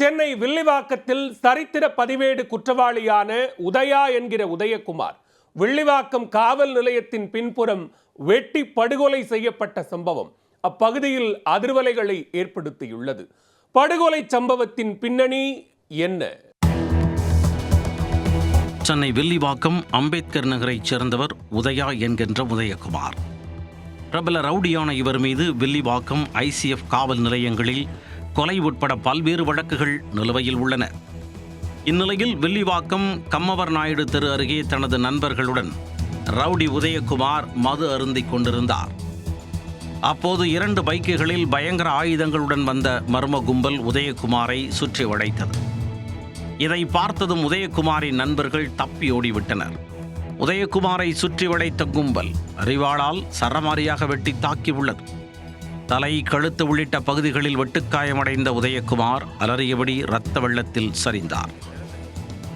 சென்னை வில்லிவாக்கத்தில் சரித்திர பதிவேடு குற்றவாளியான உதயா என்கிற உதயகுமார் வில்லிவாக்கம் காவல் நிலையத்தின் பின்புறம் வெட்டி படுகொலை செய்யப்பட்ட சம்பவம் அப்பகுதியில் அதிர்வலைகளை ஏற்படுத்தியுள்ளது. படுகொலை சம்பவத்தின் பின்னணி என்ன? சென்னை வில்லிவாக்கம் அம்பேத்கர் நகரைச் சேர்ந்தவர் உதயா என்கின்ற உதயகுமார். பிரபல ரவுடியான இவர் மீது வில்லிவாக்கம் ICF காவல் நிலையங்களில் கொலை உட்பட பல்வேறு வழக்குகள் நிலுவையில் உள்ளன. இந்நிலையில் வில்லிவாக்கம் கம்மவர் நாயுடு தெரு அருகே தனது நண்பர்களுடன் ரவுடி உதயகுமார் மது அருந்திக் கொண்டிருந்தார். அப்போது 2 பைக்குகளில் பயங்கர ஆயுதங்களுடன் வந்த மர்ம கும்பல் உதயகுமாரை சுற்றி வளைத்தது. இதை பார்த்ததும் உதயகுமாரின் நண்பர்கள் தப்பி ஓடிவிட்டனர். உதயகுமாரை சுற்றி வளைத்த கும்பல் அரிவாளால் சரமாரியாக வெட்டி தாக்கியுள்ளது. தலை, கழுத்து உள்ளிட்ட பகுதிகளில் வெட்டுக்காயமடைந்த உதயகுமார் அலறியபடி இரத்த வெள்ளத்தில் சரிந்தார்.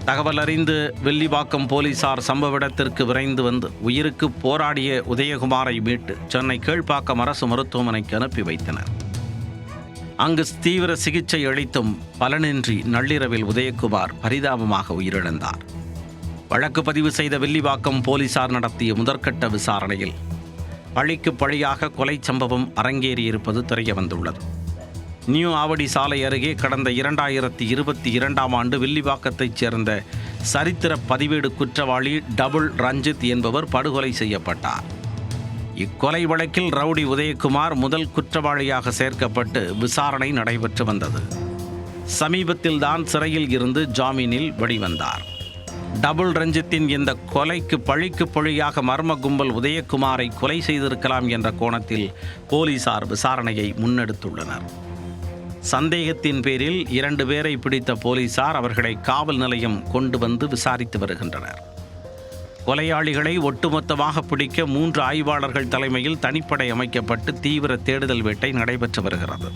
தகவல் அறிந்து வில்லிவாக்கம் போலீசார் சம்பவ இடத்திற்கு விரைந்து வந்து உயிருக்கு போராடிய உதயகுமாரை மீட்டு சென்னை கீழ்ப்பாக்கம் அரசு மருத்துவமனைக்கு அனுப்பி வைத்தனர். அங்கு தீவிர சிகிச்சை அளித்தும் பலனின்றி நள்ளிரவில் உதயகுமார் பரிதாபமாக உயிரிழந்தார். வழக்கு பதிவு செய்த வில்லிவாக்கம் போலீசார் நடத்திய முதற்கட்ட விசாரணையில் பழிக்கு பழியாக கொலை சம்பவம் அரங்கேறியிருப்பது தெரிய வந்துள்ளது. நியூ ஆவடி சாலை அருகே கடந்த 2022ஆம் ஆண்டு வில்லிவாக்கத்தைச் சேர்ந்த சரித்திர பதிவேடு குற்றவாளி டபுள் ரஞ்சித் என்பவர் படுகொலை செய்யப்பட்டார். இக்கொலை வழக்கில் ரவுடி உதயகுமார் முதல் குற்றவாளியாக சேர்க்கப்பட்டு விசாரணை நடைபெற்று வந்தது. சமீபத்தில்தான் சிறையில் இருந்து ஜாமீனில் வெளிவந்தார். டபுள் ரஞ்சித்தின் இந்த கொலைக்கு பழிக்கு பழியாக மர்ம கும்பல் உதயகுமாரை கொலை செய்திருக்கலாம் என்ற கோணத்தில் போலீசார் விசாரணையை முன்னெடுத்துள்ளனர். சந்தேகத்தின் பேரில் 2 பேரை பிடித்த போலீசார் அவர்களை காவல் நிலையம் கொண்டு வந்து விசாரித்து வருகின்றனர். கொலையாளிகளை ஒட்டுமொத்தமாக பிடிக்க 3 ஆய்வாளர்கள் தலைமையில் தனிப்படை அமைக்கப்பட்டு தீவிர தேடுதல் வேட்டை நடைபெற்று வருகிறது.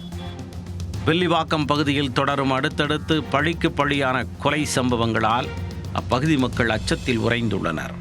வில்லிவாக்கம் பகுதியில் தொடரும் அடுத்தடுத்து பழிக்கு பழியான கொலை சம்பவங்களால் அப்பகுதி மக்கள் அச்சத்தில் உறைந்துள்ளனர்.